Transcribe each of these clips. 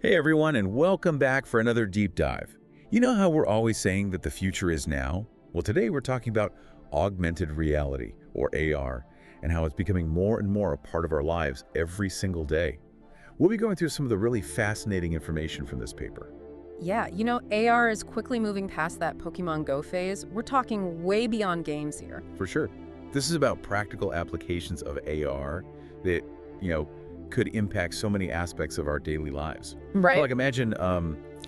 Hey everyone, and welcome back for another deep dive. You know how we're always saying that the future is now? Well, today we're talking about augmented reality, or AR, and how it's becoming more and more a part of our lives every single day. We'll be going through some of the really fascinating information from this paper. Yeah, AR is quickly moving past that Pokemon Go phase. We're talking way beyond games here. For sure. This is about practical applications of AR that, could impact so many aspects of our daily lives. Right. Like imagine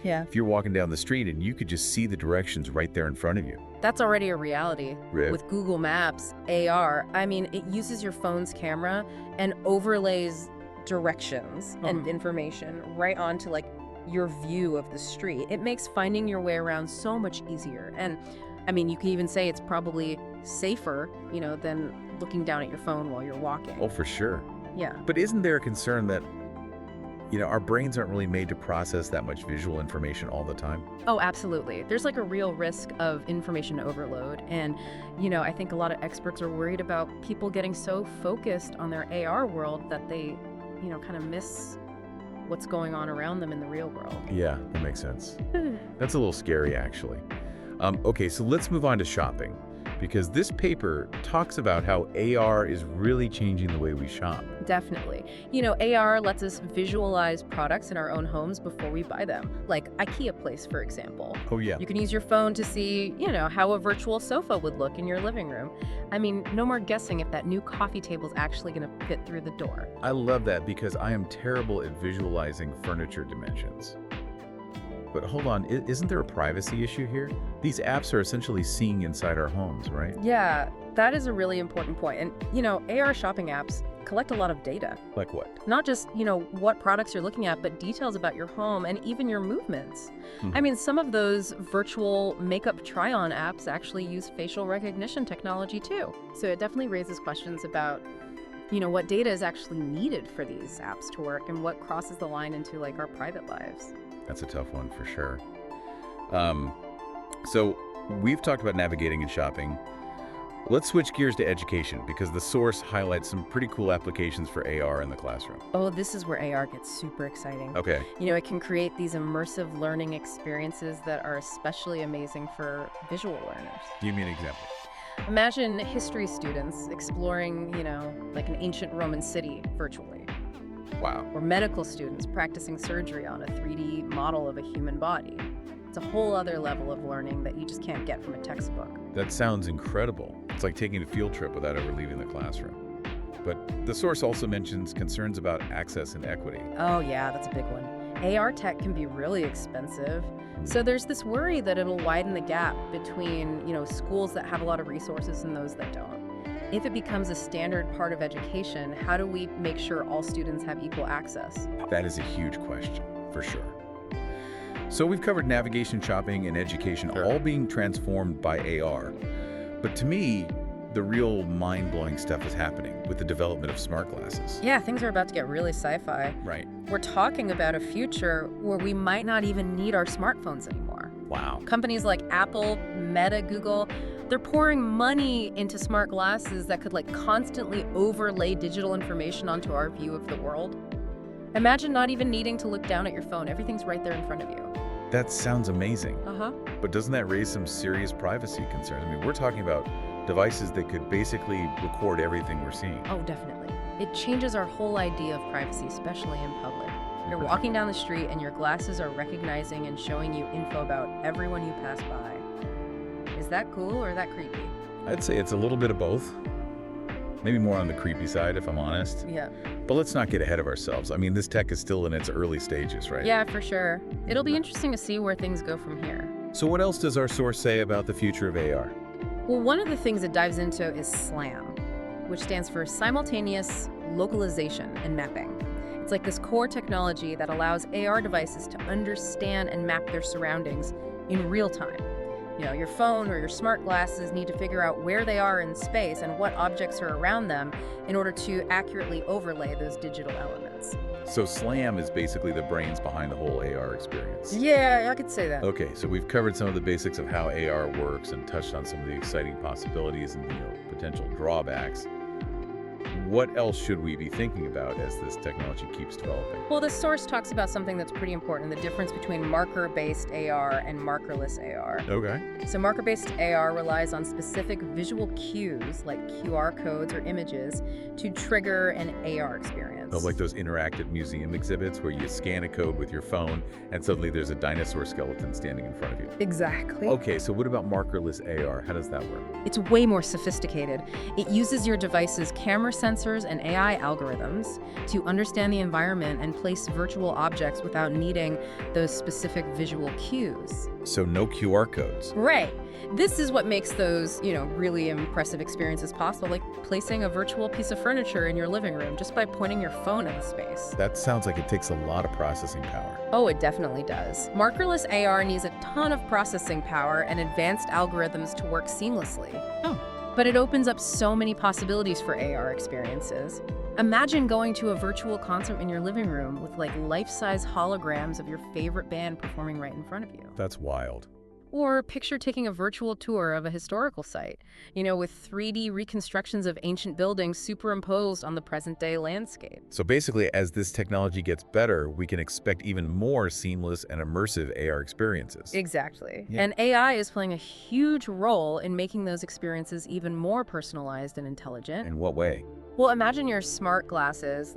Yeah. if you're walking down the street and you could just see the directions right there in front of you. That's already a reality. Right. With Google Maps, AR, it uses your phone's camera and overlays directions and information right onto your view of the street. It makes finding your way around so much easier. And you can even say it's probably safer, than looking down at your phone while you're walking. Oh, for sure. Yeah. But isn't there a concern that, our brains aren't really made to process that much visual information all the time? Oh, absolutely. There's a real risk of information overload. And, I think a lot of experts are worried about people getting so focused on their AR world that they, kind of miss what's going on around them in the real world. Yeah, that makes sense. That's a little scary, actually. Okay, so let's move on to shopping, because this paper talks about how AR is really changing the way we shop. Definitely. AR lets us visualize products in our own homes before we buy them, like IKEA Place, for example. Oh, yeah. You can use your phone to see, how a virtual sofa would look in your living room. No more guessing if that new coffee table is actually going to fit through the door. I love that because I am terrible at visualizing furniture dimensions. But hold on, isn't there a privacy issue here? These apps are essentially seeing inside our homes, right? Yeah, that is a really important point. And, AR shopping apps collect a lot of data. Like what? Not just, what products you're looking at, but details about your home and even your movements. Some of those virtual makeup try-on apps actually use facial recognition technology too. So it definitely raises questions about, what data is actually needed for these apps to work and what crosses the line into our private lives. That's a tough one for sure. So we've talked about navigating and shopping. Let's switch gears to education because the source highlights some pretty cool applications for AR in the classroom. Oh, this is where AR gets super exciting. Okay. It can create these immersive learning experiences that are especially amazing for visual learners. Give me an example. Imagine history students exploring, an ancient Roman city virtually. Wow. Or medical students practicing surgery on a 3D model of a human body. It's a whole other level of learning that you just can't get from a textbook. That sounds incredible. It's like taking a field trip without ever leaving the classroom. But the source also mentions concerns about access and equity. Oh yeah, that's a big one. AR tech can be really expensive. So there's this worry that it'll widen the gap between, schools that have a lot of resources and those that don't. If it becomes a standard part of education, how do we make sure all students have equal access? That is a huge question, for sure. So we've covered navigation, shopping, and education all being transformed by AR. But to me, the real mind-blowing stuff is happening with the development of smart glasses. Yeah, things are about to get really sci-fi. Right. We're talking about a future where we might not even need our smartphones anymore. Wow. Companies like Apple, Meta, Google, they're pouring money into smart glasses that could constantly overlay digital information onto our view of the world. Imagine not even needing to look down at your phone. Everything's right there in front of you. That sounds amazing. Uh-huh. But doesn't that raise some serious privacy concerns? We're talking about devices that could basically record everything we're seeing. Oh, definitely. It changes our whole idea of privacy, especially in public. You're walking down the street and your glasses are recognizing and showing you info about everyone you pass by. Is that cool or is that creepy? I'd say it's a little bit of both. Maybe more on the creepy side, if I'm honest. Yeah. But let's not get ahead of ourselves. This tech is still in its early stages, right? Yeah, for sure. It'll be interesting to see where things go from here. So what else does our source say about the future of AR? Well, one of the things it dives into is SLAM, which stands for Simultaneous Localization and Mapping. It's this core technology that allows AR devices to understand and map their surroundings in real time. Your phone or your smart glasses need to figure out where they are in space and what objects are around them in order to accurately overlay those digital elements. So SLAM is basically the brains behind the whole AR experience. Yeah, I could say that. Okay, so we've covered some of the basics of how AR works and touched on some of the exciting possibilities and potential drawbacks. what else should we be thinking about as this technology keeps developing? Well, the source talks about something that's pretty important, the difference between marker-based AR and markerless AR. Okay. So marker-based AR relies on specific visual cues, like QR codes or images, to trigger an AR experience. Oh, like those interactive museum exhibits where you scan a code with your phone and suddenly there's a dinosaur skeleton standing in front of you. Exactly. Okay, so what about markerless AR? How does that work? It's way more sophisticated. It uses your device's camera sensors and AI algorithms to understand the environment and place virtual objects without needing those specific visual cues. So no QR codes. Right. This is what makes those, really impressive experiences possible, like placing a virtual piece of furniture in your living room just by pointing your phone at the space. That sounds like it takes a lot of processing power. Oh, it definitely does. Markerless AR needs a ton of processing power and advanced algorithms to work seamlessly. Oh. But it opens up so many possibilities for AR experiences. Imagine going to a virtual concert in your living room with life-size holograms of your favorite band performing right in front of you. That's wild. Or picture taking a virtual tour of a historical site, with 3D reconstructions of ancient buildings superimposed on the present-day landscape. So basically, as this technology gets better, we can expect even more seamless and immersive AR experiences. Exactly. Yeah. And AI is playing a huge role in making those experiences even more personalized and intelligent. In what way? Well, imagine your smart glasses,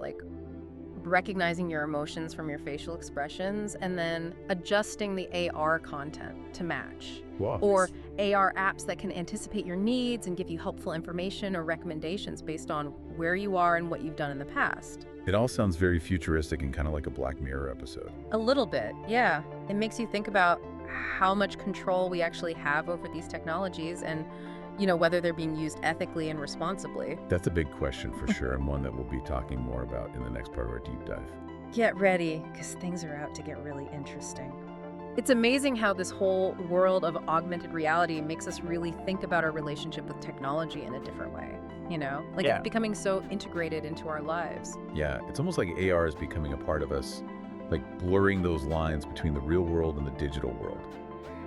recognizing your emotions from your facial expressions and then adjusting the AR content to match. Wow. Or AR apps that can anticipate your needs and give you helpful information or recommendations based on where you are and what you've done in the past. It all sounds very futuristic and kind of like a Black Mirror episode. A little bit, yeah. It makes you think about how much control we actually have over these technologies and whether they're being used ethically and responsibly. That's a big question for sure, and one that we'll be talking more about in the next part of our deep dive. Get ready, because things are out to get really interesting. It's amazing how this whole world of augmented reality makes us really think about our relationship with technology in a different way. It's becoming so integrated into our lives. Yeah, it's almost like AR is becoming a part of us, like blurring those lines between the real world and the digital world.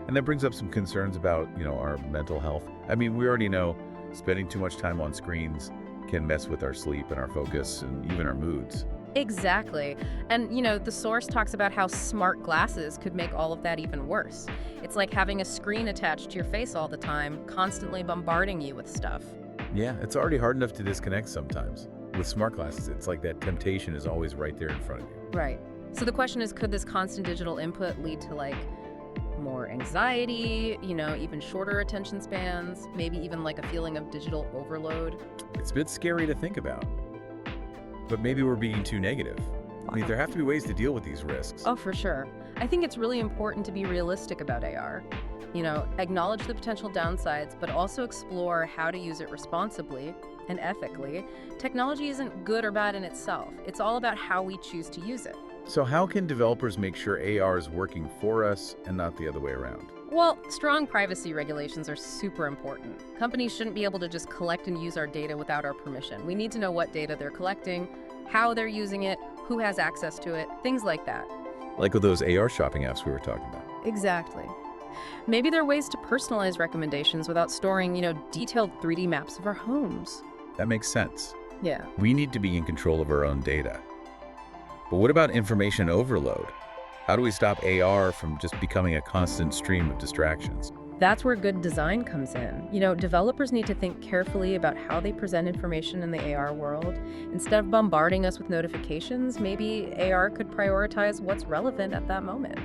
And that brings up some concerns about, our mental health. I mean, we already know spending too much time on screens can mess with our sleep and our focus and even our moods. Exactly. And, the source talks about how smart glasses could make all of that even worse. It's like having a screen attached to your face all the time, constantly bombarding you with stuff. Yeah, it's already hard enough to disconnect sometimes. With smart glasses, it's like that temptation is always right there in front of you. Right. So the question is, could this constant digital input lead to more anxiety, even shorter attention spans, maybe even a feeling of digital overload? It's a bit scary to think about. But maybe we're being too negative. I mean, there have to be ways to deal with these risks. Oh, for sure. I think it's really important to be realistic about AR. Acknowledge the potential downsides, but also explore how to use it responsibly and ethically. Technology isn't good or bad in itself. It's all about how we choose to use it. So how can developers make sure AR is working for us and not the other way around? Well, strong privacy regulations are super important. Companies shouldn't be able to just collect and use our data without our permission. We need to know what data they're collecting, how they're using it, who has access to it, things like that. Like with those AR shopping apps we were talking about. Exactly. Maybe there are ways to personalize recommendations without storing, detailed 3D maps of our homes. That makes sense. Yeah. We need to be in control of our own data. But what about information overload? How do we stop AR from just becoming a constant stream of distractions? That's where good design comes in. Developers need to think carefully about how they present information in the AR world. Instead of bombarding us with notifications, maybe AR could prioritize what's relevant at that moment,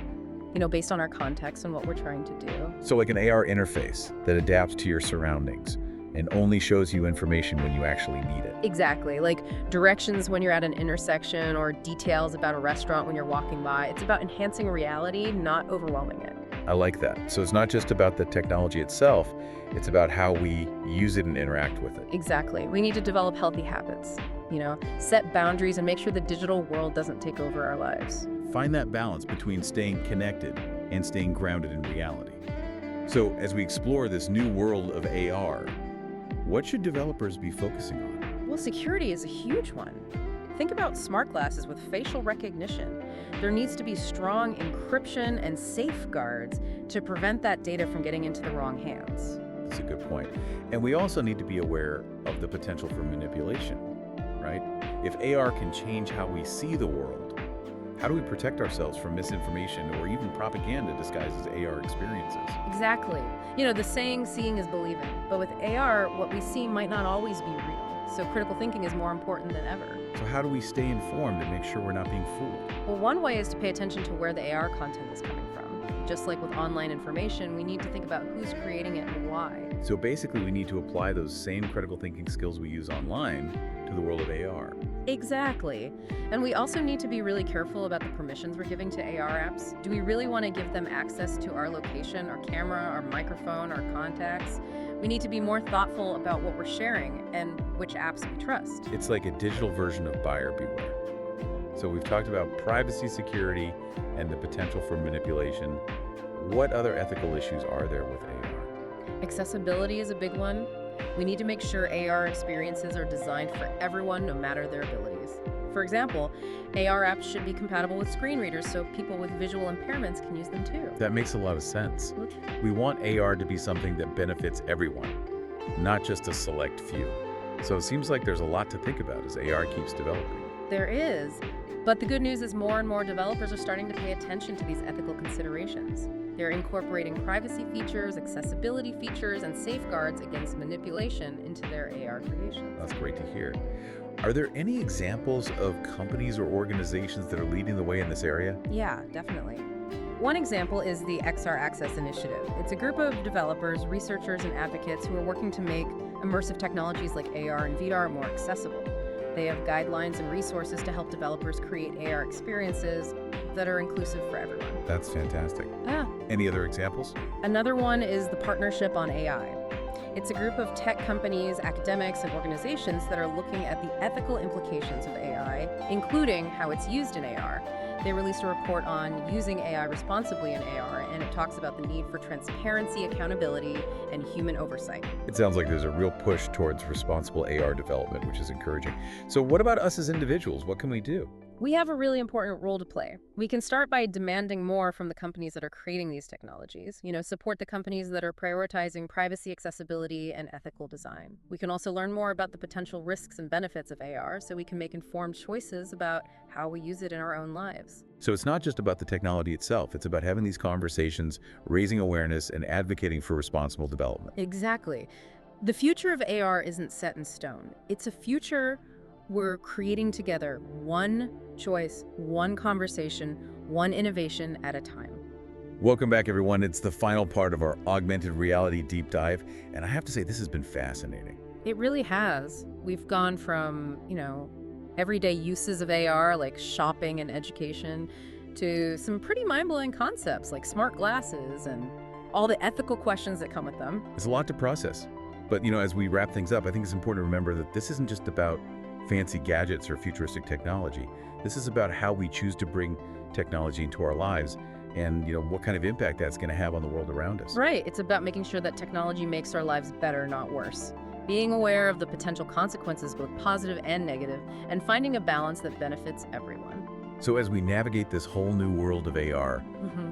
based on our context and what we're trying to do. So like an AR interface that adapts to your surroundings and only shows you information when you actually need it. Exactly, like directions when you're at an intersection or details about a restaurant when you're walking by. It's about enhancing reality, not overwhelming it. I like that. So it's not just about the technology itself, it's about how we use it and interact with it. Exactly. We need to develop healthy habits, set boundaries and make sure the digital world doesn't take over our lives. Find that balance between staying connected and staying grounded in reality. So as we explore this new world of AR, what should developers be focusing on? Well, security is a huge one. Think about smart glasses with facial recognition. There needs to be strong encryption and safeguards to prevent that data from getting into the wrong hands. That's a good point. And we also need to be aware of the potential for manipulation. right? If AR can change how we see the world, how do we protect ourselves from misinformation or even propaganda disguised as AR experiences? Exactly. The saying, seeing is believing. But with AR, what we see might not always be real. So critical thinking is more important than ever. So how do we stay informed and make sure we're not being fooled? Well, one way is to pay attention to where the AR content is coming from. Just like with online information, we need to think about who's creating it and why. So basically, we need to apply those same critical thinking skills we use online to the world of AR. Exactly. And we also need to be really careful about the permissions we're giving to AR apps. Do we really want to give them access to our location, our camera, our microphone, our contacts? We need to be more thoughtful about what we're sharing and which apps we trust. It's like a digital version of buyer beware. So we've talked about privacy, security, and the potential for manipulation. What other ethical issues are there with AR? Accessibility is a big one. We need to make sure AR experiences are designed for everyone, no matter their abilities. For example, AR apps should be compatible with screen readers so people with visual impairments can use them too. That makes a lot of sense. We want AR to be something that benefits everyone, not just a select few. So it seems like there's a lot to think about as AR keeps developing. There is, but the good news is more and more developers are starting to pay attention to these ethical considerations. They're incorporating privacy features, accessibility features, and safeguards against manipulation into their AR creations. That's great to hear. Are there any examples of companies or organizations that are leading the way in this area? Yeah, definitely. One example is the XR Access Initiative. It's a group of developers, researchers, and advocates who are working to make immersive technologies like AR and VR more accessible. They have guidelines and resources to help developers create AR experiences that are inclusive for everyone. That's fantastic. Yeah. Any other examples? Another one is the Partnership on AI. It's a group of tech companies, academics, and organizations that are looking at the ethical implications of AI, including how it's used in AR. They released a report on using AI responsibly in AR, and it talks about the need for transparency, accountability, and human oversight. It sounds like there's a real push towards responsible AR development, which is encouraging. So what about us as individuals? What can we do? We have a really important role to play. We can start by demanding more from the companies that are creating these technologies. Support the companies that are prioritizing privacy, accessibility, and ethical design. We can also learn more about the potential risks and benefits of AR so we can make informed choices about how we use it in our own lives. So it's not just about the technology itself. It's about having these conversations, raising awareness, and advocating for responsible development. Exactly. The future of AR isn't set in stone. It's a future we're creating together, one choice, one conversation, one innovation at a time. Welcome back, everyone. It's the final part of our augmented reality deep dive, and I have to say this has been fascinating. It really has. We've gone from, everyday uses of AR like shopping and education to some pretty mind-blowing concepts like smart glasses and all the ethical questions that come with them. It's a lot to process. But, as we wrap things up, I think it's important to remember that this isn't just about fancy gadgets or futuristic technology. This is about how we choose to bring technology into our lives and, what kind of impact that's going to have on the world around us. Right. It's about making sure that technology makes our lives better, not worse. Being aware of the potential consequences, both positive and negative, and finding a balance that benefits everyone. So as we navigate this whole new world of AR,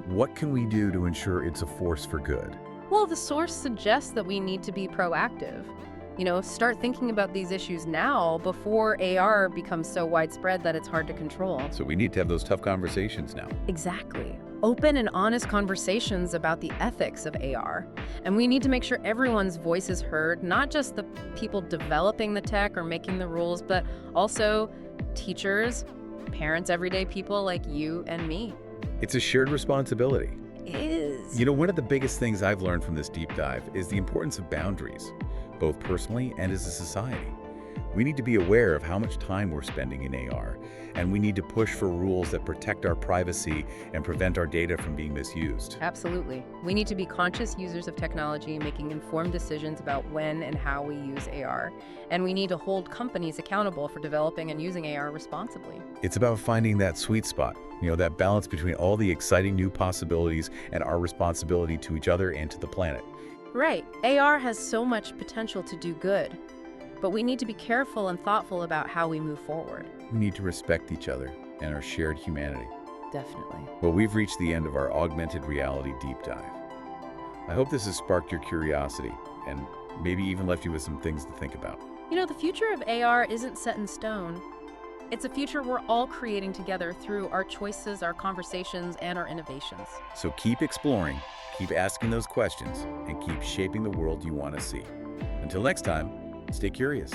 what can we do to ensure it's a force for good? Well, the source suggests that we need to be proactive. Start thinking about these issues now before AR becomes so widespread that it's hard to control. So we need to have those tough conversations now. Exactly. Open and honest conversations about the ethics of AR. And we need to make sure everyone's voice is heard, not just the people developing the tech or making the rules, but also teachers, parents, everyday people like you and me. It's a shared responsibility. It is. One of the biggest things I've learned from this deep dive is the importance of boundaries, both personally and as a society. We need to be aware of how much time we're spending in AR, and we need to push for rules that protect our privacy and prevent our data from being misused. Absolutely. We need to be conscious users of technology, making informed decisions about when and how we use AR. And we need to hold companies accountable for developing and using AR responsibly. It's about finding that sweet spot, that balance between all the exciting new possibilities and our responsibility to each other and to the planet. Right. AR has so much potential to do good, but we need to be careful and thoughtful about how we move forward. We need to respect each other and our shared humanity. Definitely. Well, we've reached the end of our augmented reality deep dive. I hope this has sparked your curiosity and maybe even left you with some things to think about. You know, the future of AR isn't set in stone. It's a future we're all creating together through our choices, our conversations, and our innovations. So keep exploring, keep asking those questions, and keep shaping the world you want to see. Until next time, stay curious.